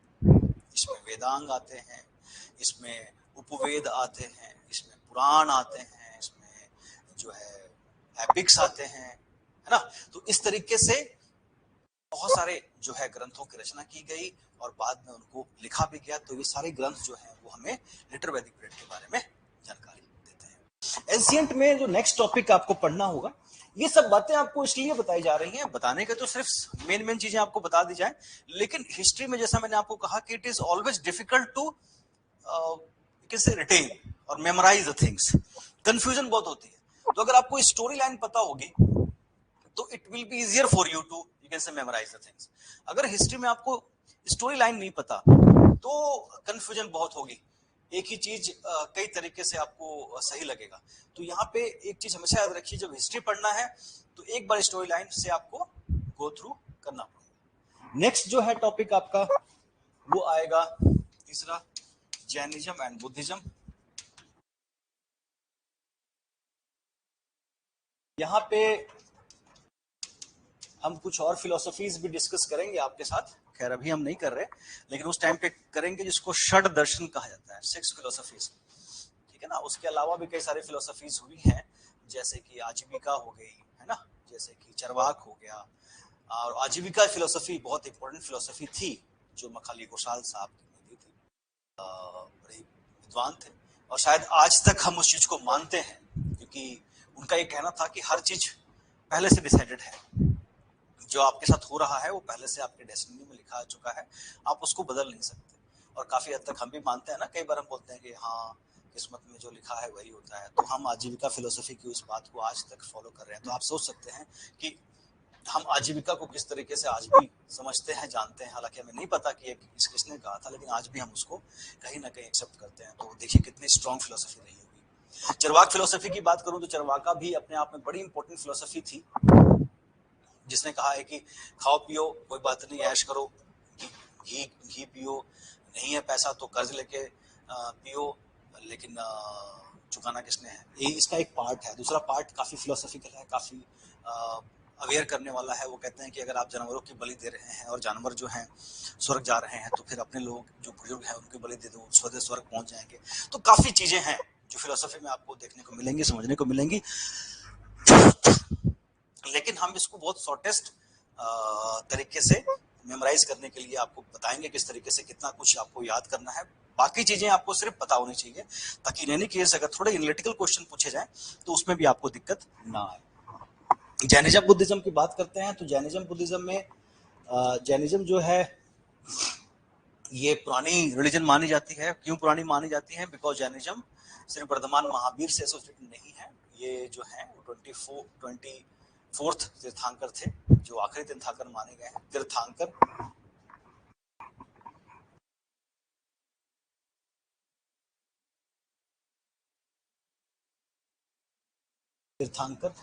इसमें वेदांग आते हैं, इसमें उपवेद आते हैं, इसमें पुराण आते हैं, इसमें जो है एपिक्स आते हैं, है ना। तो इस तरीके से बहुत सारे जो है ग्रंथों की रचना की गई और बाद में उनको लिखा भी गया। तो ये सारे ग्रंथ जो हैं वो हमें लिटर वैदिक पीरियड के बारे में जानकारी देते हैं। एंशिएंट में जो नेक्स्ट टॉपिक आपको पढ़ना होगा, ये सब बातें आपको इसलिए बताई जा रही हैं, बताने के तो सिर्फ मेन चीजें आपको बता दी जाए, लेकिन हिस्ट्री में जैसा मैंने आपको कहा कि it is always difficult to कैसे रिटेन और मेमोराइज द थिंग्स, कंफ्यूजन बहुत होती है। तो अगर आपको स्टोरी लाइन पता होगी तो it will be easier for you to you can say memorise the things. अगर हिस्ट्री में आपको स्टोरी लाइन नहीं पता तो कंफ्यूजन बहुत होगी, एक ही चीज कई तरीके से आपको सही लगेगा। तो यहाँ पे एक चीज हमेशा याद रखिए, जब हिस्ट्री पढ़ना है तो एक बार स्टोरी लाइन से आपको गो थ्रू करना पड़ेगा। नेक्स्ट जो है टॉपिक आपका वो आएगा तीसरा, जैनिज्म एंड बुद्धिज्म। यहाँ पे हम कुछ और फिलोसफीज भी डिस्कस करेंगे आपके साथ, खैर अभी हम नहीं कर रहे, लेकिन उस टाइम पे करेंगे, जिसको षड दर्शन कहा जाता है, 6 फिलोसफीज, ठीक है ना। उसके अलावा भी कई सारी फिलोसफीज हुई हैं, जैसे कि आजीविका हो गई, है ना, जैसे कि चरवाक हो गया। और आजीविका फिलोसफी बहुत इंपॉर्टेंट फिलोसफी थी जो मखाली घोषाल साहब ने दी थी, बड़े विद्वान थे और शायद आज तक हम उस चीज को मानते हैं, क्योंकि उनका ये कहना था कि हर चीज पहले से डिसाइडेड है, जो आपके साथ हो रहा है वो पहले से आपके डेस्टिनी में लिखा आ चुका है, आप उसको बदल नहीं सकते। और काफी हद तक हम भी मानते हैं ना, कई बार हम बोलते हैं कि हाँ किस्मत में जो लिखा है वही होता है। तो हम आजीविका फिलोसफी की उस बात को आज तक फॉलो कर रहे हैं। तो आप सोच सकते हैं कि हम आजीविका को किस तरीके से आज भी समझते हैं, जानते हैं, हालांकि हमें नहीं पता कि किसने कहा था, लेकिन आज भी हम उसको कहीं ना कहीं एक्सेप्ट करते हैं। तो देखिए कितनी स्ट्रॉन्ग फिलोसफी रही होगी। चरवाक फिलोसफी की बात करूं तो चरवाका भी अपने आप में बड़ी इंपॉर्टेंट फिलोसफी थी, जिसने कहा है कि खाओ पियो कोई बात नहीं, ऐश करो, घी घी पियो, नहीं है पैसा तो कर्ज लेके पियो, लेकिन चुकाना किसने है। ये इसका एक पार्ट है। दूसरा पार्ट काफी फिलोसफिकल है, काफी अवेयर करने वाला है। वो कहते हैं कि अगर आप जानवरों की बलि दे रहे हैं और जानवर जो हैं स्वर्ग जा रहे हैं, तो फिर अपने लोग जो बुजुर्ग हैं उनकी बलि दे दो, स्वतः स्वर्ग पहुंच जाएंगे। तो काफी चीजें हैं जो फिलोसफी में आपको देखने को मिलेंगी, समझने को मिलेंगी, लेकिन हम इसको बहुत शॉर्टेस्ट तरीके से मेमोराइज करने के लिए आपको बताएंगे किस तरीके से कितना कुछ आपको याद करना है। बाकी चीजें आपको सिर्फ पता होनी चाहिए, ताकि इन एनी केस अगर थोड़े एनालिटिकल क्वेश्चन पूछे जाएं तो उसमें भी आपको दिक्कत ना आए। जैनिज्म बुद्धिज्म की बात करते हैं तो जैनिज्म बुद्धिज्म में जैनिज्म जो है ये पुरानी रिलीजन मानी जाती है। क्यों पुरानी मानी जाती है? बिकॉज जैनिज्म सिर्फ वर्धमान महावीर से एसोसिएटेड नहीं है। ये जो है 24th तीर्थंकर थे, जो आखिरी तीर्थंकर माने गए हैं। तीर्थंकर,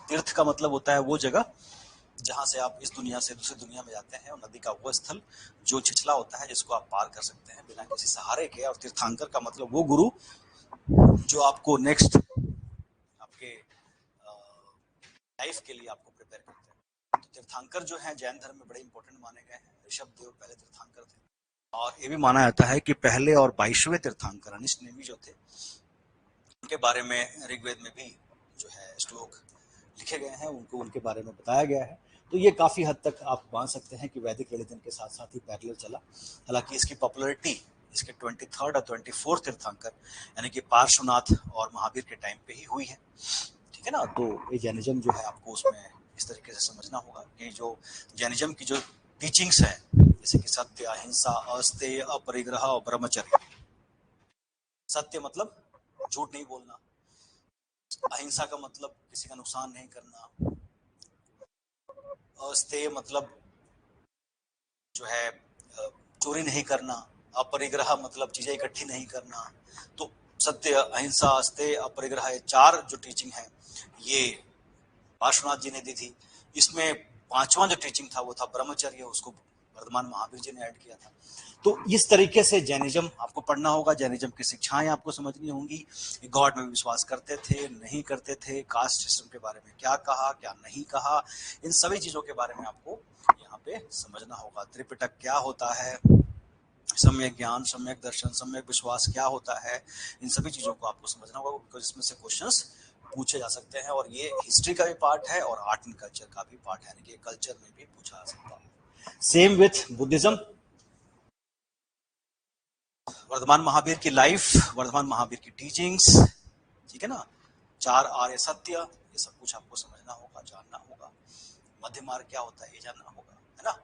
तीर्थ का मतलब होता है वो जगह जहां से आप इस दुनिया से दूसरी दुनिया में जाते हैं, और नदी का वो स्थल जो छिछला होता है जिसको आप पार कर सकते हैं बिना किसी सहारे के। और तीर्थंकर का मतलब वो गुरु जो आपको नेक्स्ट आपके लाइफ के लिए आपको प्रिपेयर करते हैं। तो तीर्थंकर जो है जैन धर्म में बड़े इंपॉर्टेंट माने गए हैं। ऋषभ देव पहले तीर्थंकर थे, और ये भी माना जाता है कि पहले और 22वें तीर्थंकर अनिष्ट नेमी जो थे, उनके बारे में ऋग्वेद में भी जो है श्लोक लिखे गए हैं, उनको उनके बारे में बताया गया है। तो ये काफी हद तक आप मान सकते हैं कि वैदिक रिलीजन के साथ साथ ही पैरेलल चला। हालांकि इसकी पॉपुलैरिटी इसके 23rd और 24th तीर्थंकर यानी कि पार्श्वनाथ और महावीर के टाइम पे ही हुई है, ठीक है ना। तो ये जैनिज्म जो है आपको उसमें इस तरीके से समझना होगा कि जो जैनिज्म की जो टीचिंग्स है, जैसे कि सत्य, अहिंसा, अस्तेय, अपरिग्रह और ब्रह्मचर्य, सत्य मतलब झूठ नहीं बोलना, अहिंसा का मतलब किसी का नुकसान नहीं करना, अस्तेय मतलब जो है चोरी नहीं करना, अपरिग्रह मतलब चीजें इकट्ठी नहीं करना। तो सत्य, अहिंसा, अस्तेय, अपरिग्रह, ये चार जो टीचिंग है ये पार्श्वनाथ जी ने दी थी। इसमें पांचवा जो टीचिंग था वो था ब्रह्मचर्य, उसको वर्धमान महावीर जी ने ऐड किया था। तो इस तरीके से जैनिज्म आपको पढ़ना होगा, जैनिज्म की शिक्षाएं आपको समझनी होंगी, गॉड में विश्वास करते थे नहीं करते थे, कास्ट सिस्टम के बारे में क्या कहा क्या नहीं कहा, इन सभी चीजों के बारे में आपको यहाँ पे समझना होगा। त्रिपिटक क्या होता है, सम्यक ज्ञान, सम्यक दर्शन, सम्यक विश्वास क्या होता है, इन सभी चीजों को आपको समझना होगा, बिकॉज इसमें से क्वेश्चंस पूछे जा सकते हैं। और ये हिस्ट्री का भी पार्ट है और आर्ट एंड कल्चर का भी पार्ट है, यानी कि कल्चर में भी पूछा जा सकता है। Same with Buddhism, Vardhaman Mahavir की लाइफ, वर्धमान महावीर की टीचिंग्स, ठीक है ना, चार आर्य सत्य, ये सब कुछ आपको समझना होगा, जानना होगा। मध्य मार्ग क्या होता है ये जानना होगा, है ना,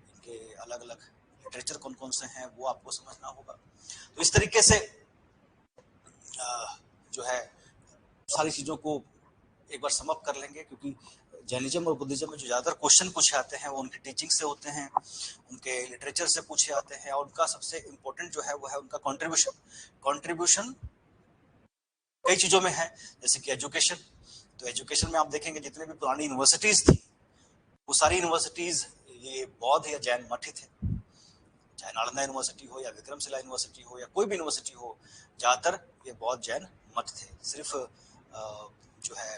इनके अलग अलग लिटरेचर कौन कौन से हैं वो आपको समझना होगा। तो इस तरीके से जो है सारी चीजों को एक बार समअप कर लेंगे, क्योंकि जैनिज्म और बुद्धिज्म में जो ज्यादातर क्वेश्चन पूछे आते हैं वो उनकी टीचिंग से होते हैं, उनके लिटरेचर से पूछे आते हैं, और उनका सबसे इम्पोर्टेंट जो है वो है उनका कंट्रीब्यूशन। कंट्रीब्यूशन कई चीजों में है, जैसे कि एजुकेशन। तो एजुकेशन में आप देखेंगे जितने भी पुरानी यूनिवर्सिटीज थी वो सारी यूनिवर्सिटीज ये बौद्ध या जैन मठ ही थे, चाहे नालंदा यूनिवर्सिटी हो या विक्रमशिला यूनिवर्सिटी हो या कोई भी यूनिवर्सिटी हो, ज्यादातर ये बौद्ध जैन मठ थे। सिर्फ जो है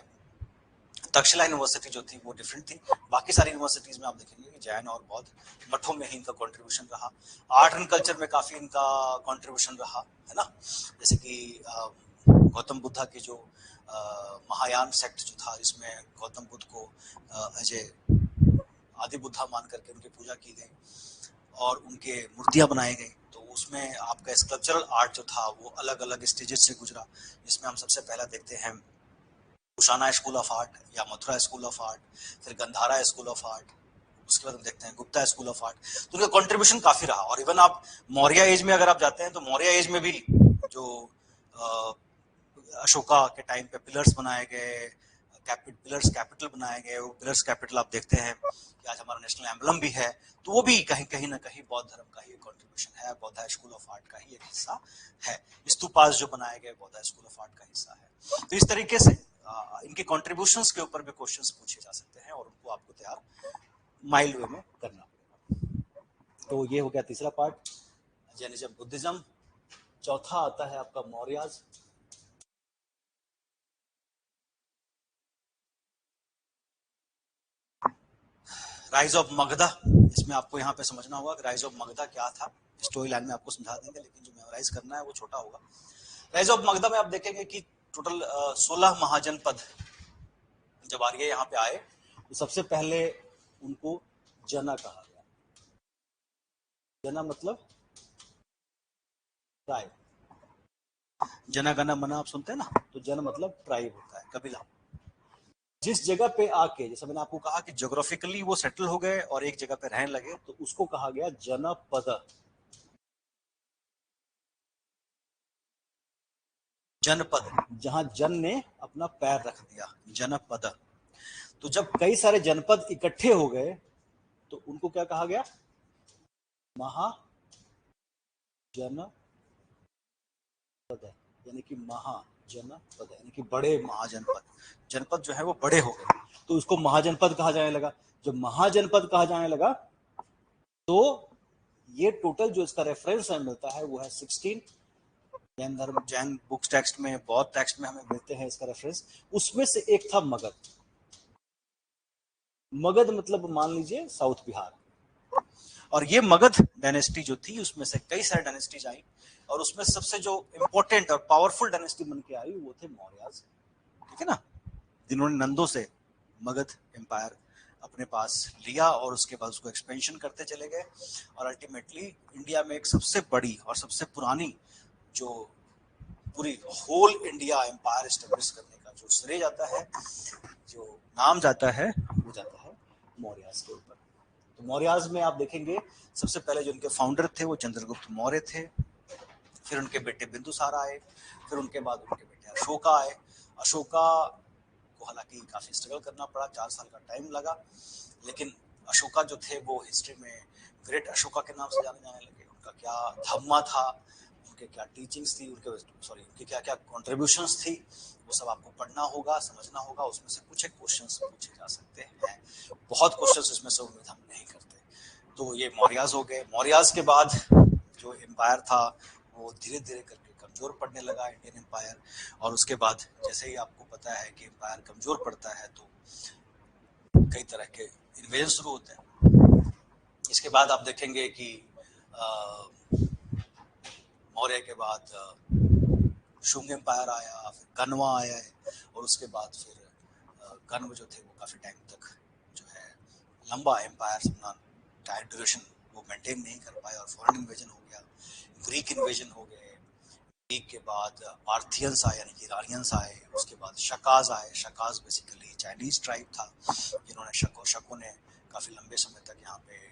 तक्षशिला यूनिवर्सिटी जो थी वो डिफरेंट थी, बाकी सारी यूनिवर्सिटीज में आप देखेंगे कि जैन और बौद्ध मठों में ही इनका कंट्रीब्यूशन रहा। आर्ट एंड कल्चर में काफी इनका कंट्रीब्यूशन रहा, है ना, जैसे कि गौतम बुद्धा के जो महायान सेक्ट जो था, जिसमें गौतम बुद्ध को अजय आदि बुद्धा मान करके उनकी पूजा की गई और उनके मूर्तियां बनाई गई। तो उसमें आपका स्कल्पचरल आर्ट जो था वो अलग अलग स्टेजेस से गुजरा, जिसमें हम सबसे पहला देखते हैं कुशाना स्कूल ऑफ आर्ट या मथुरा स्कूल ऑफ आर्ट, फिर गंधारा स्कूल ऑफ आर्ट, उसके बाद हम देखते हैं गुप्ता स्कूल ऑफ आर्ट। तो उनका कंट्रीब्यूशन काफी रहा। और इवन आप मौर्य एज में अगर आप जाते हैं तो मौर्य एज में भी जो अशोका के टाइम पे पिलर्स बनाए गए, पिलर्स कैपिटल बनाए गए, वो पिलर्स कैपिटल आप देखते हैं कि आज हमारा नेशनल एम्बलम भी है, तो वो भी कहीं कहीं ना कहीं बौद्ध धर्म का ही कंट्रीब्यूशन है, बौद्ध स्कूल ऑफ आर्ट का ही एक हिस्सा है। स्तूपास जो बनाए गए बौद्ध स्कूल ऑफ आर्ट का हिस्सा है। तो इस तरीके से इनके कंट्रीब्यूशंस के ऊपर भी क्वेश्चंस पूछे जा सकते हैं और उनको आपको तैयार माइल्ड वे में करना पड़ेगा। तो ये हो गया तीसरा पार्ट, जैनिज्म बुद्धिज्म। चौथा आता है आपका मौर्याज। राइज ऑफ मगधा, इसमें आपको यहाँ पे समझना होगा कि राइज ऑफ मगधा क्या था। स्टोरी लाइन में आपको समझा देंगे, लेकिन जो मेमोराइज करना है वो छोटा होगा। राइज ऑफ मगधा में आप देखेंगे कि टोटल 16 महाजनपद जब आर्य यहाँ पे आए तो सबसे पहले उनको जना कहा गया। जना मतलब ट्राइब, जना गना मना आप सुनते हैं ना, तो जन मतलब ट्राइब होता है, कबीला। जिस जगह पे आके, जैसे मैंने आपको कहा कि ज्योग्राफिकली वो सेटल हो गए और एक जगह पे रहने लगे, तो उसको कहा गया जनपद। जनपद, जहां जन ने अपना पैर रख दिया, जनपद। तो जब कई सारे जनपद इकट्ठे हो गए तो उनको क्या कहा गया, महाजनपद, यानी कि महाजनपद यानी कि बड़े महाजनपद। जनपद जो है वो बड़े हो गए तो उसको महाजनपद कहा जाने लगा। जब महाजनपद कहा जाने लगा तो ये टोटल जो इसका रेफरेंस हमें मिलता है वो है 16। जैन धर्म, जैन बुक्स टेक्स्ट में, बौद्ध टेक्स्ट में हमें मिलते हैं इसका रेफरेंस। उसमें से एक था मगध। मगध मतलब मान लीजिए साउथ बिहार। और ये मगध डायनेस्टी जो थी उसमें से कई सारी डायनेस्टीज आई और उसमें सबसे जो इंपॉर्टेंट और पावरफुल डायनेस्टी बन के आई वो थे मौर्याज, ठीक है ना, जिन्होंने नंदों से मगध एम्पायर अपने पास लिया और उसके बाद उसको एक्सपेंशन करते चले गए और अल्टीमेटली इंडिया में एक सबसे बड़ी और सबसे पुरानी जो पूरी होल इंडिया एम्पायर एस्टेब्लिश करने का जो श्रेय जाता है, जो नाम जाता है, वो जाता है मौर्याज के ऊपर। तो मौर्याज में आप देखेंगे सबसे पहले जो उनके फाउंडर थे वो चंद्रगुप्त मौर्य थे। फिर उनके बेटे बिंदुसार आए, फिर उनके बाद उनके बेटे अशोका आए। अशोका को हालांकि काफी स्ट्रगल करना पड़ा, 4 साल का टाइम लगा, लेकिन अशोका जो थे वो हिस्ट्री में ग्रेट अशोका के नाम से जाने जाने लगे। उनका क्या धम्मा था, उनके क्या टीचिंग्स थी, उनकी क्या क्या कॉन्ट्रीब्यूशंस थी, वो सब आपको पढ़ना होगा, समझना होगा। उसमें से कुछ एक क्वेश्चंस पूछे जा सकते हैं, बहुत क्वेश्चंस इसमें से उम्मीद हम नहीं करते। तो ये मौर्याज हो गए। मौर्याज के बाद जो एम्पायर था वो धीरे धीरे करके कमजोर पड़ने लगा, इंडियन एम्पायर। और उसके बाद जैसे ही आपको पता है कि एम्पायर कमजोर पड़ता है तो कई तरह के इन्वेजन शुरू होते हैं। इसके बाद आप देखेंगे कि मौर्य के बाद शुंग एम्पायर आया, फिर कन्वा आया है, और उसके बाद फिर कन्व जो थे वो काफी टाइम तक जो है लंबा एम्पायर अपना टाइम ड्यूरेशन वो मेंटेन नहीं कर पाए और फॉरेन इन्वेजन हो गया, ग्रीक इन्वेजन हो गए। ग्रीक के बाद पार्थियंस आए यानी कि ईरानियंस आए, उसके बाद शकाज आए। शकाज बेसिकली चाइनीज ट्राइब था जिन्होंने शकों ने काफी लंबे समय तक यहाँ पे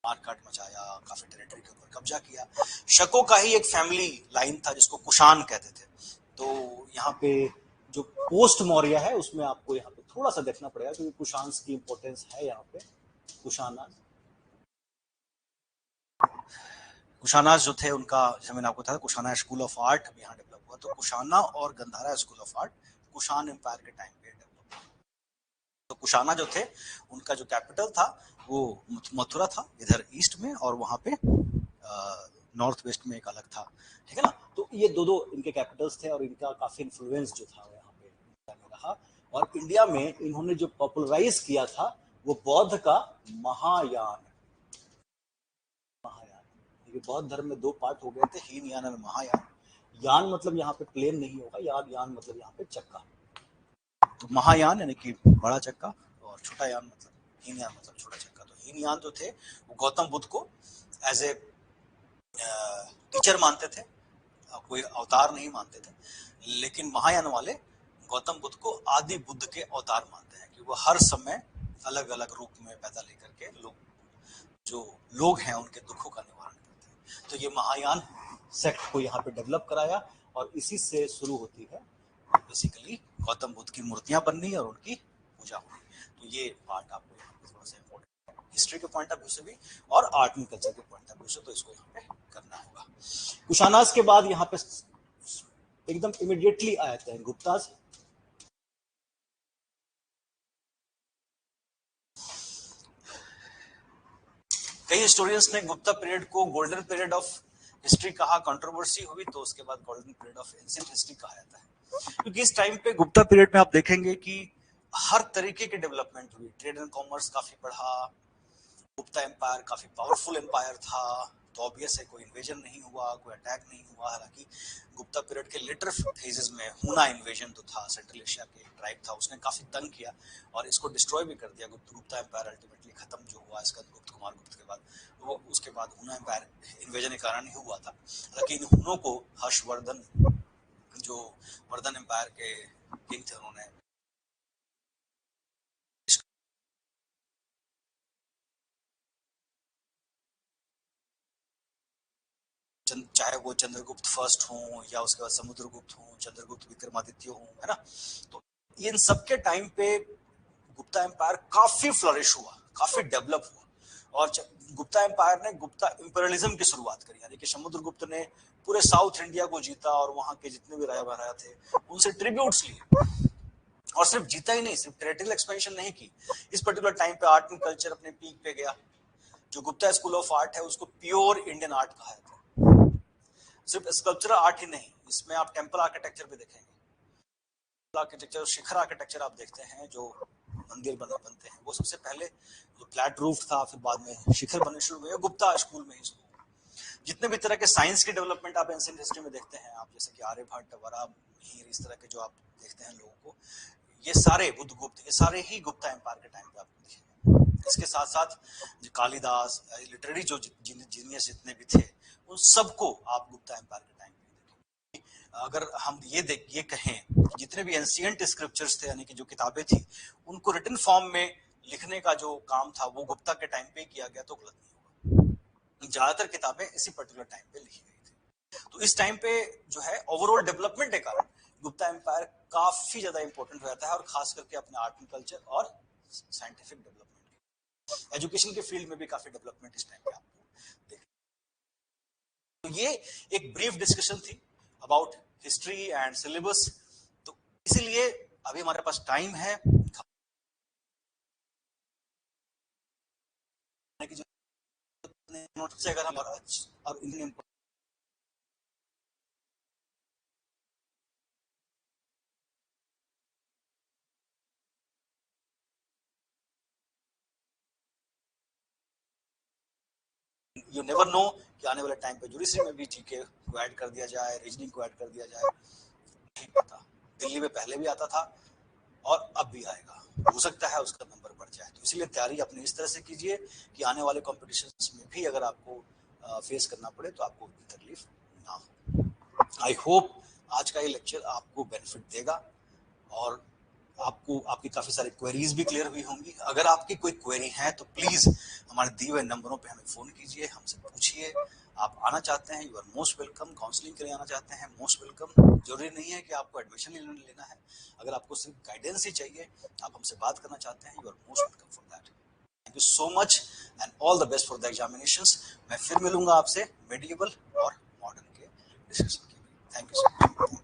मारकाट मचाया, काफी टेरिटरी के ऊपर कब्जा किया। शकों का ही एक फैमिली लाइन था जिसको कुषाण कहते थे। तो यहाँ पे जो पोस्ट मौर्य है उसमें आपको यहाँ पे थोड़ा सा देखना पड़ेगा क्योंकि कुषाण की इंपॉर्टेंस है यहाँ पे। कुशाना जो थे उनका, जैसे मैंने आपको बताया, कुशाना स्कूल ऑफ आर्ट यहाँ डेवलप हुआ। तो कुशाना और Gandhara school of art Kushan empire के टाइम पे डेवलप हुआ। तो कुशाना जो थे उनका जो कैपिटल था वो मथुरा था इधर ईस्ट में, और वहां पे नॉर्थ वेस्ट में एक अलग था, ठीक है ना। तो ये दो दो इनके कैपिटल्स थे और इनका काफी इन्फ्लुएंस जो था यहाँ पे इंडिया में रहा। और इंडिया में इन्होंने जो पॉपुलराइज किया था वो बौद्ध का महायान। बौद्ध धर्म में दो पार्ट हो गए थे, हीन यान और महायान। यान मतलब यहाँ पे प्लेन नहीं होगा, यान मतलब यहाँ पे चक्का। तो महायान यानी कि बड़ा चक्का, और छोटा यान मतलब हीन यान मतलब छोटा चक्का। तो हीन यान जो थे वो गौतम बुद्ध को एज ए टीचर मानते थे, कोई अवतार नहीं मानते थे। लेकिन महायान वाले गौतम बुद्ध को आदि बुद्ध के अवतार मानते हैं कि वो हर समय अलग अलग रूप में पैदा लेकर के जो लोग हैं उनके दुखों का निवारण करते हैं। तो ये महायान सेक्ट को यहाँ पे डेवलप कराया और इसी से शुरू होती है बेसिकली गौतम बुद्ध की मूर्तियां बननी और उनकी पूजा होनी। तो ये पार्ट आपको यहाँ पे थोड़ा सा इम्पोर्टेंट है हिस्ट्री के पॉइंट ऑफ व्यू से भी और आर्ट एंड कल्चर के पॉइंट ऑफ व्यू से, तो इसको यहाँ पे करना होगा। कुशानास के बाद यहाँ पे एकदम इमिडिएटली आ जाते हैं गुप्ताज। कई हिस्टोरियंस ने गुप्ता पीरियड को गोल्डन पीरियड ऑफ हिस्ट्री कहा, कंट्रोवर्सी हुई, तो उसके बाद golden period of ancient history कहा जाता है। क्योंकि इस टाइम पे गुप्ता पीरियड में आप देखेंगे कि हर तरीके की डेवलपमेंट हुई। ट्रेड एंड कॉमर्स काफी बढ़ा, गुप्ता एम्पायर काफी पावरफुल एम्पायर था, तो ऑब्वियस है कोई इन्वेजन नहीं हुआ, कोई अटैक नहीं हुआ। हालांकि गुप्ता पीरियड के लेटर फेजेस में हुना इन्वेजन तो था, सेंट्रल एशिया के ट्राइब था, उसने काफी तंग किया और इसको डिस्ट्रॉय भी कर दिया। गुप्ता एम्पायर अल्टीमेटली खत्म जो हुआ स्कंदगुप्त कुमारगुप्त के बाद, वो उसके बाद हुना एम्पायर इन्वेजन के कारण ही हुआ था। हालांकि इन हुनों को हर्षवर्धन जो वर्धन एम्पायर के किंग थे उन्होंने चाहे वो चंद्रगुप्त फर्स्ट हो या उसके बाद समुद्रगुप्त हो, चंद्रगुप्त विक्रमादित्य हो, है ना। तो इन सबके टाइम पे गुप्ता एम्पायर काफी फ्लरिश हुआ, काफी डेवलप हुआ। और गुप्ता एम्पायर ने गुप्ता इंपीरियलिज्म की शुरुआत करी, यानी कि समुद्रगुप्त ने पूरे साउथ इंडिया को जीता और वहां के जितने भी राजा महाराजा थे उनसे ट्रिब्यूट्स लिए। और सिर्फ जीता ही नहीं, सिर्फ टेरिटरियल एक्सपेंशन नहीं की। इस पर्टिकुलर टाइम पे आर्ट एंड कल्चर अपने पीक पे गया। जो गुप्ता स्कूल ऑफ आर्ट है उसको प्योर इंडियन आर्ट कहा जाता है। सिर्फ स्कल्पचरल आर्ट ही नहीं, इसमें आप टेम्पल आर्किटेक्चर भी देखेंगे। आर्किटेक्चर, शिखर आर्किटेक्चर आप देखते हैं जो मंदिर बनते हैं, वो सबसे पहले जो फ्लैट रूफ था, फिर बाद में शिखर बनने शुरू हुए गुप्ता स्कूल में ही। जितने भी तरह के साइंस की डेवलपमेंट आप एंशिएंट हिस्ट्री में देखते हैं, आप जैसे कि आर्यभट्ट, वराहमिहिर, इस तरह के जो आप देखते हैं लोगों को, ये सारे बुद्धगुप्त, ये सारे ही गुप्ता एम्पायर के टाइम पे आपको दिखेंगे। इसके साथ साथ जो कालिदास, लिटरेरी जो जीनियस जितने भी थे, उन सबको आप गुप्ता एम्पायर के टाइम पे देखेंगे। अगर हम ये कहें कि जितने भी एंशिएंट स्क्रिप्चर्स थे यानी कि जो किताबें थी उनको रिटन फॉर्म में लिखने का जो काम था वो गुप्ता के टाइम पे किया गया, तो गलत नहीं होगा। ज्यादातर किताबें इसी पर्टिकुलर टाइम पे लिखी गई थी। तो इस टाइम पे जो है ओवरऑल डेवलपमेंट के कारण गुप्ता एम्पायर काफी ज्यादा इंपॉर्टेंट हो जाता है, और खास करके अपने आर्ट एंड कल्चर और साइंटिफिक डेवलपमेंट, एजुकेशन के फील्ड में भी काफी डेवलपमेंट इस टाइम पे आपको देख। तो ये एक ब्रीफ डिस्कशन थी अबाउट हिस्ट्री एंड सिलेबस। तो इसीलिए अभी हमारे पास टाइम है कि जो नोट्स अगर हम और इंडियन यू नेवर नो कि आने वाले टाइम पे यूनिवर्सिटी में भी जीके को ऐड कर दिया जाए, रीजनिंग को ऐड कर दिया जाए, नहीं पता। दिल्ली में पहले भी आता था और अब भी आएगा, हो सकता है उसका नंबर बढ़ जाए। तो इसलिए तैयारी अपनी इस तरह से कीजिए कि आने वाले कॉम्पिटिशन्स में भी अगर आपको फेस करना पड़े तो आपको तकलीफ ना हो। आई होप आज का ये लेक्चर आपको बेनिफिट देगा और आपको आपकी काफी सारी क्वेरीज भी क्लियर हुई होंगी। अगर आपकी कोई क्वेरी है तो प्लीज हमारे दिए हुए नंबरों पे हमें फोन कीजिए, हमसे पूछिए। आप आना चाहते हैं, you are most welcome. Counselling के लिए आना चाहते हैं, मोस्ट वेलकम। जरूरी नहीं है कि आपको एडमिशन लेना है, अगर आपको सिर्फ गाइडेंस ही चाहिए, आप हमसे बात करना चाहते हैं, you are most welcome for that. Thank you so much and all the best for the examinations. मैं फिर मिलूंगा आपसे मेडिएवल और मॉडर्न के डिस्कशन के लिए। Thank you so much.